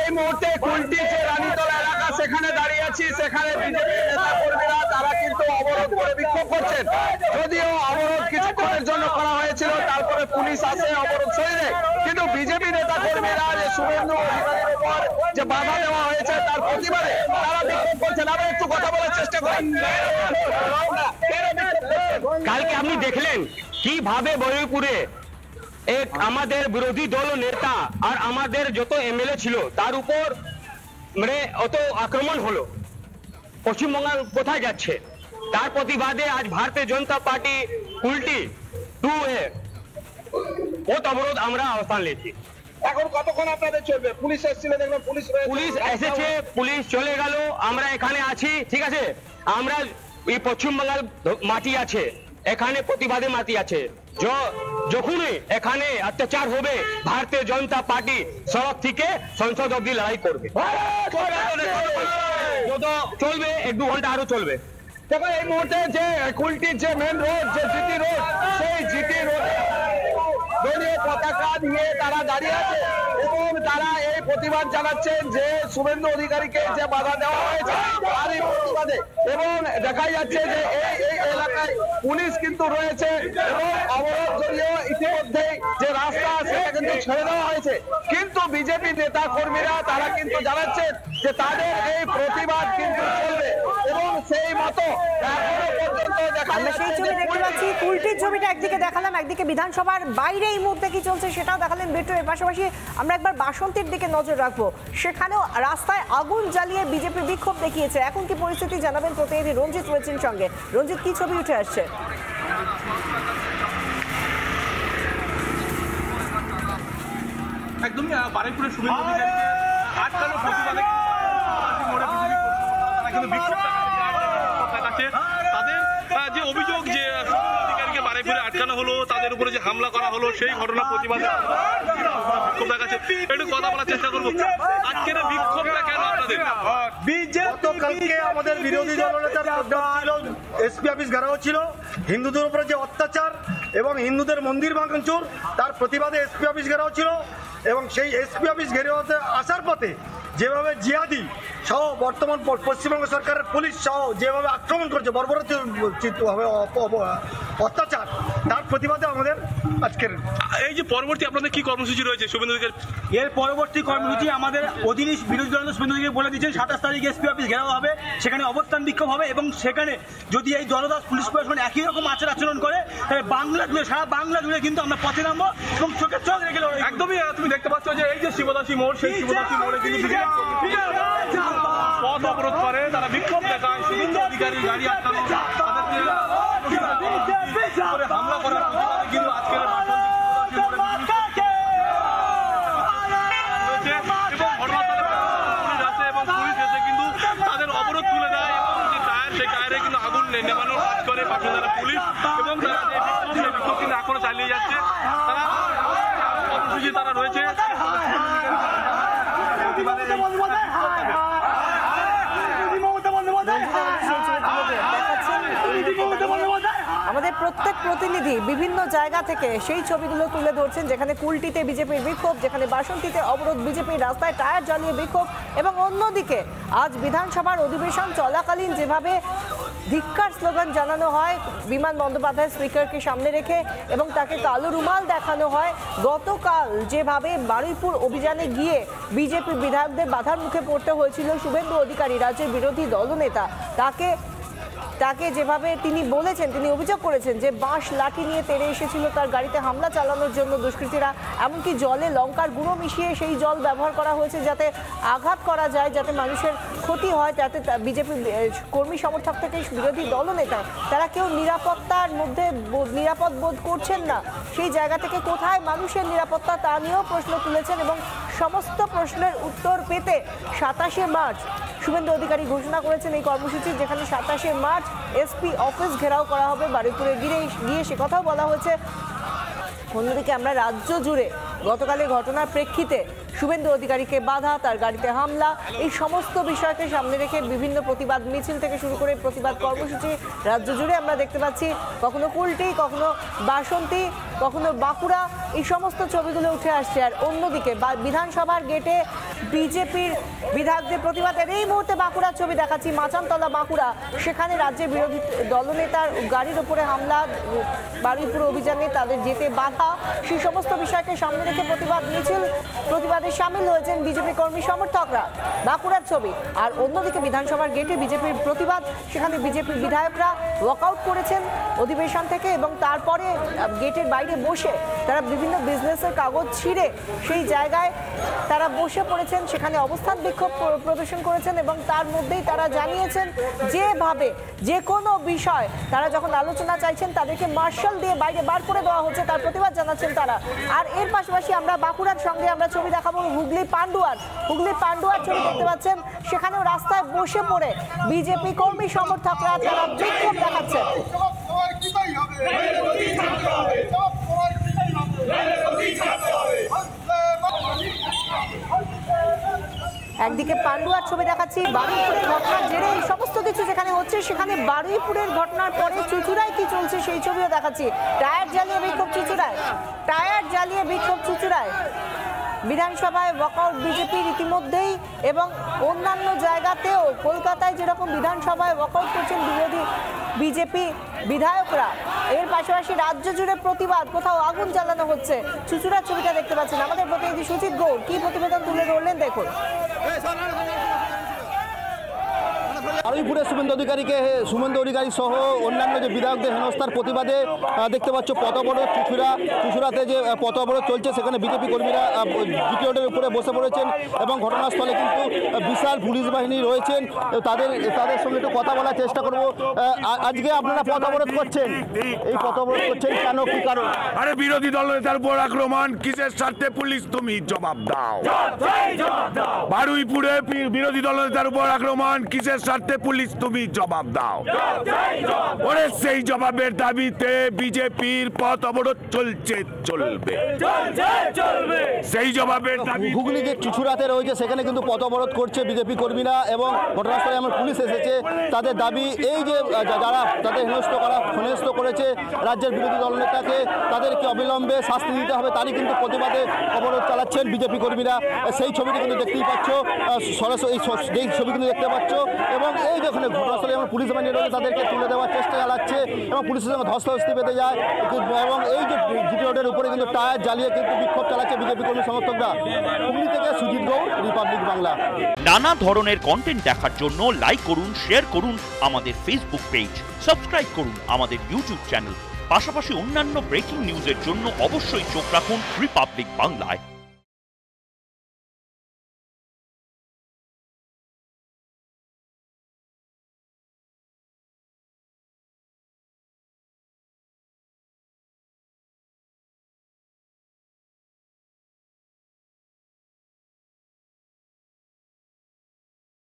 এই মুহূর্তে কুলটি যে রানীতলা এলাকা সেখানে দাঁড়িয়ে আছি, সেখানে বিজেপি নেতা কর্মীরা তারা কিন্তু অবরোধ করে বিক্ষোভ করছেন। যদিও অবরোধ কিছুক্ষণের জন্য করা হয়েছিল, তারপরে পুলিশ আসে, অবরোধ সরিয়ে দেয়। কিন্তু বিজেপি নেতা কর্মীরা যে শুভেন্দু অধিকারীর উপর যে বাধা দেওয়া হয়েছে তার প্রতিবাদে তারা বিক্ষোভ করছেন। আমরা একটু কথা বলার চেষ্টা করি। কালকে আপনি দেখলেন কিভাবে বহরমপুরে এক আমাদের বিরোধী দল নেতা আর আমাদের যত এমএলএ ছিল তার উপর মানে অত আক্রমণ হলো। পশ্চিমবঙ্গ কোথায় যাচ্ছে তার প্রতিবাদে আজ ভারতীয় জনতা পার্টি কুলটি 2A পথ অবরোধ আমরা অবস্থান নিয়েছি। এখন কতক্ষণ আপনাদের চলবে? পুলিশ এসেছিল, দেখলাম পুলিশ এসেছে, পুলিশ চলে গেল, আমরা এখানে আছি। ঠিক আছে, আমরা এই পশ্চিমবাংলার মাটি আছে, এখানে প্রতিবাদে মাটি আছে। যখনই এখানে অত্যাচার হবে ভারতীয় জনতা পার্টি সড়ক থেকে সংসদ অব্দি লড়াই করবে, চলবে 1-2 ঘন্টা আরো চলবে। দেখো এই মুহূর্তে যে কুলটির যে মেন রোড, যে জিটি রোড, সেই জিটি রোডে দলীয় পতাকা নিয়ে তারা দাঁড়িয়ে আছে এবং তারা এই প্রতিবাদ জানাচ্ছেন যে শুভেন্দু অধিকারীকে যে বাধা দেওয়া হয়েছে তার এই প্রতিবাদে। এবং দেখা যাচ্ছে যে এই এলাকায় পুলিশ কিন্তু রয়েছে এবং অবরোধ যদিও ইতিমধ্যেই যে রাস্তা সেটা কিন্তু ছেড়ে দেওয়া হয়েছে, কিন্তু বিজেপি নেতা কর্মীরা তারা কিন্তু জানাচ্ছেন যে তাদের এই প্রতিবাদ কিন্তু চলবে এবং সেই মতো এখনো পর্যন্ত দেখা যাচ্ছে। সেই ছবি দেখতে পাচ্ছি, কুলটির ছবিটা একদিকে দেখালাম, একদিকে বিধানসভার বাইরে এই মুহূর্তে কি চলছে সেটাও দেখালেন বিট্টু। এর পাশাপাশি আমরা একবার বাসন্তীর দিকে নজর রাখবো, সেখানেও রাস্তায় আগুন জ্বালিয়ে বিজেপি বিক্ষোভ দেখিয়েছে। এখন কি পরিস্থিতি জানাবেন প্রতিনিধি রঞ্জিত রয়েছেন সঙ্গে। রঞ্জিত, কি ছবি উঠে আসছে? একদমই বারুইপুরের শুভেন্দু অধিকারীকে আটকানো প্রতিবাদে তাদের যে অভিযোগ যে অধিকারীকে বারুইপুরে আটকানো হলো, তাদের উপরে যে হামলা করা হলো, সেই ঘটনা প্রতিবাদে বিক্ষোভ দেখাচ্ছে। একটু কথা বলার চেষ্টা করবো, আজকের বিক্ষোভটা কেন আপনাদের? গতকালকে আমাদের বিরোধী দলনেতার এসপি অফিস ঘেরাও ছিল, হিন্দুদের উপরে যে অত্যাচার এবং হিন্দুদের মন্দির ভাঙচুর তার প্রতিবাদে এসপি অফিস ঘেরাও ছিল। এবং সেই এসপি অফিস ঘেরাওতে আসার পথে যেভাবে জিহাদি সহ বর্তমান পশ্চিমবঙ্গ সরকারের পুলিশ সহ যেভাবে আক্রমণ করছে, বর্বরচিতভাবে অত্যাচার, তার প্রতিবাদে আমাদের আজকের এই যে পরবর্তী আপনাদের কি কর্মসূচি রয়েছে শুভেন্দু অধিকারী? এর পরবর্তী কর্মসূচি আমাদের অধীনিস বিরোধী দল শুভেন্দু অধিকারী বলে দিচ্ছেন 27 তারিখ এসপি অফিস ঘেরাও হবে, সেখানে অবস্থান বিক্ষোভ হবে এবং সেখানে যদি এই দলদাস পুলিশ প্রশাসন একই রকম আচরণ করে তাহলে বাংলা জুড়ে, সারা বাংলা জুড়ে কিন্তু আমরা পথে নামবো এবং চোখে চোখ রেখে একদমই। তুমি দেখতে পাচ্ছ যে এই যে শিবদাসী মোড়, সেই শিবদাসী মোড়ে কিন্তু পথ অবরোধ করে, তারা বিক্ষোভ দেখায়। শুভেন্দু অধিকারী গাড়ি আটকানো, হামলা করার কিন্তু আজকের এবং পুলিশ এসে কিন্তু তাদের অবরোধ তুলে দেয় এবং যে টায়ার, সেই টায়ারে কিন্তু আগুন নেভানোর কাজ করে বাসিন্দারা, পুলিশ এবং তারা যে বিক্ষোভ কিন্তু এখনো চালিয়ে যাচ্ছে। তারা কর্মসূচি তারা রয়েছে। আমাদের প্রত্যেক প্রতিনিধি বিভিন্ন জায়গা থেকে সেই ছবিগুলো তুলে ধরছেন, যেখানে কুলটিতে বিজেপির বিক্ষোভ, যেখানে বাসন্তীতে অবরোধ, বিজেপির রাস্তায় টায়ার জ্বালিয়ে বিক্ষোভ। এবং অন্যদিকে আজ বিধানসভার অধিবেশন চলাকালীন যেভাবে ধিক্কার স্লোগান জানানো হয় বিমান বন্দ্যোপাধ্যায় স্পিকারকে সামনে রেখে এবং তাকে কালো রুমাল দেখানো হয়, গতকাল যেভাবে বারুইপুর অভিযানে গিয়ে বিজেপি বিধায়কদের বাধার মুখে পড়তে হয়েছিল শুভেন্দু অধিকারী, রাজ্যের বিরোধী দলনেতা, তাকে যেভাবে তিনি বলেছেন, তিনি অভিযোগ করেছেন যে বাঁশ লাঠি নিয়ে তেড়ে এসেছিল তার গাড়িতে হামলা চালানোর জন্য দুষ্কৃতীরা, এমনকি জলে লঙ্কার গুঁড়ো মিশিয়ে সেই জল ব্যবহার করা হয়েছে যাতে আঘাত করা যায়, যাতে মানুষের ক্ষতি হয়, তাতে বিজেপি কর্মী সমর্থক থেকে বিরোধী দলনেতা তারা কেউ নিরাপত্তার মধ্যে নিরাপদ বোধ করছেন না। সেই জায়গা থেকে কোথায় মানুষের নিরাপত্তা তা নিয়েও প্রশ্ন তুলেছেন এবং সমস্ত প্রশ্নের উত্তর পেতে 27শে মার্চ শুভেন্দু অধিকারী ঘোষণা করেছেন এই কর্মসূচি, যেখানে 27শে মার্চ এসপি অফিস ঘেরাও করা হবে। বারুইপুরে গিয়ে সে কথাও বলা হয়েছে। অন্যদিকে আমরা রাজ্য জুড়ে গতকালের ঘটনার প্রেক্ষিতে শুভেন্দু অধিকারীকে বাধা, তার গাড়িতে হামলা, এই সমস্ত বিষয়কে সামনে রেখে বিভিন্ন প্রতিবাদ মিছিল থেকে শুরু করে প্রতিবাদ কর্মসূচি রাজ্য জুড়ে আমরা দেখতে পাচ্ছি। কখনো কুলটি, কখনো বাসন্তী, কখনো বাঁকুড়া, এই সমস্ত ছবিগুলো উঠে আসছে। আর অন্যদিকে বিধানসভার গেটে বিজেপির বিধায়কদের প্রতিবাদের এই মুহূর্তে বাঁকুড়ার ছবি দেখাচ্ছি, মাচানতলা বাঁকুড়া। সেখানে রাজ্যের বিরোধী দলনেতার গাড়ির উপরে হামলা, বারুইপুর অভিযানে তাদের যেতে বাধা, সেই সমস্ত বিষয়কে সামনে রেখে প্রতিবাদে সামিল হয়েছেন বিজেপি কর্মী সমর্থকরা। বাঁকুড়ার ছবি। আর অন্যদিকে বিধানসভার গেটে বিজেপির প্রতিবাদ, সেখানে বিজেপির বিধায়করা ওয়াকআউট করেছেন অধিবেশন থেকে এবং তারপরে গেটের বাইরে বসে তারা বিভিন্ন বিজনেসের কাগজ ছিঁড়ে সেই জায়গায় তারা বসে পড়েছেন, সেখানে অবস্থান বিক্ষোভ প্রদর্শন করেছেন এবং তার মধ্যেই তারা জানিয়েছেন যেভাবে যে কোনো বিষয় তারা যখন আলোচনা চাইছেন তাদেরকে মার্শাল দিয়ে বাইরে বার করে দেওয়া হচ্ছে, তার প্রতিবাদ জানাচ্ছেন তারা। আর এর পাশাপাশি আমরা বাঁকুড়ার সঙ্গে আমরা ছবি দেখাবো হুগলি পান্ডুয়ার ছবি দেখতে পাচ্ছেন, সেখানেও রাস্তায় বসে পড়ে বিজেপি কর্মী সমর্থকরা তারা বিক্ষোভ দেখাচ্ছেন। একদিকে পান্ডুয়ার ছবি দেখাচ্ছি, বারুইপুরের ঘটনার জেরে এই সমস্ত কিছু যেখানে হচ্ছে, সেখানে বারুইপুরের ঘটনার পরে চুঁচুড়ায় কি চলছে সেই ছবিও দেখাচ্ছি। টায়ার জ্বালিয়ে বিক্ষোভ চুঁচুড়ায়। বিধানসভায় ওয়াকআউট বিজেপির ইতিমধ্যেই এবং অন্যান্য জায়গাতেও, কলকাতায় যেরকম বিধানসভায় ওয়াকআউট করছেন বিজেপি বিধায়করা, এর পাশাপাশি রাজ্য জুড়ে প্রতিবাদ, কোথাও আগুন জ্বালানো হচ্ছে। চুঁচুড়ার ছবিটা দেখতে পাচ্ছেন, আমাদের প্রতিনিধি সুজিত গৌড় কি প্রতিবেদন তুলে ধরলেন দেখুন। বারুইপুরে শুভেন্দু অধিকারী সহ অন্যান্য যে বিধায়কদের হেনস্থার প্রতিবাদে দেখতে পাচ্ছ পথ অবরোধ চুঁচুড়াতে যে পথ অবরোধ চলছে, সেখানে বিজেপি কর্মীরা জিটি রোডের উপরে বসে পড়েছেন এবং ঘটনাস্থলে কিন্তু বিশাল পুলিশ বাহিনী রয়েছেন। তাদের সঙ্গে একটু কথা বলার চেষ্টা করব। আজকে আপনারা পথ অবরোধ করছেন, এই পথ অবরোধ করছেন কেন, কি কারণ? আরে বিরোধী দলনেতার উপর আক্রমণ, কিসের স্বার্থে? পুলিশ তুমি জবাব দাও। বারুইপুরে বিরোধী দলনেতার উপর আক্রমণ, কিসের স্বার্থে? পুলিশ তুমি জবাব দাও। ওরে সেই জবাবের দাবিতে বিজেপির পথ অবরোধ চলবে। সেই জবাবের দাবি হুগলি যে চুঁচুড়াতে রয়েছে সেখানে কিন্তু পথ অবরোধ করছে বিজেপি কর্মীরা এবং ঘটনাস্থলে আমার পুলিশ এসেছে। তাদের দাবি এই যে যারা তাদের হেনস্থ করেছে রাজ্যের বিরোধী দলনেতাকে, তাদেরকে অবিলম্বে শাস্তি দিতে হবে, তারই কিন্তু প্রতিবাদে অবরোধ চালাচ্ছেন বিজেপি কর্মীরা। সেই ছবিটি কিন্তু দেখতেই পাচ্ছ, সরাসরি এই ছবি কিন্তু দেখতে পাচ্ছ এবং এই যেখানে ঘটনাস্থলে আমার পুলিশ বাহিনী রয়েছে তাদেরকে তুলে দেওয়ার চেষ্টা চালাচ্ছে এবং পুলিশের সঙ্গে ধস্তাধস্তি বেঁধে যায় এবং এই যে জিটি রোডের উপরে কিন্তু টায়ার জ্বালিয়ে কিন্তু বিক্ষোভ চালাচ্ছে বিজেপি কর্মী সমর্থকরা। হুগলি থেকে সুজিত গৌড়, রিপাবলিক বাংলা। নানা ধরনের কন্টেন্ট দেখার জন্য লাইক করুন, শেয়ার করুন আমাদের ফেসবুক পেজ, সাবস্ক্রাইব করুন আমাদের ইউটিউব চ্যানেল। পাশাপাশি অন্যান্য ব্রেকিং নিউজের জন্য অবশ্যই চোখ রাখুন রিপাবলিক বাংলায়।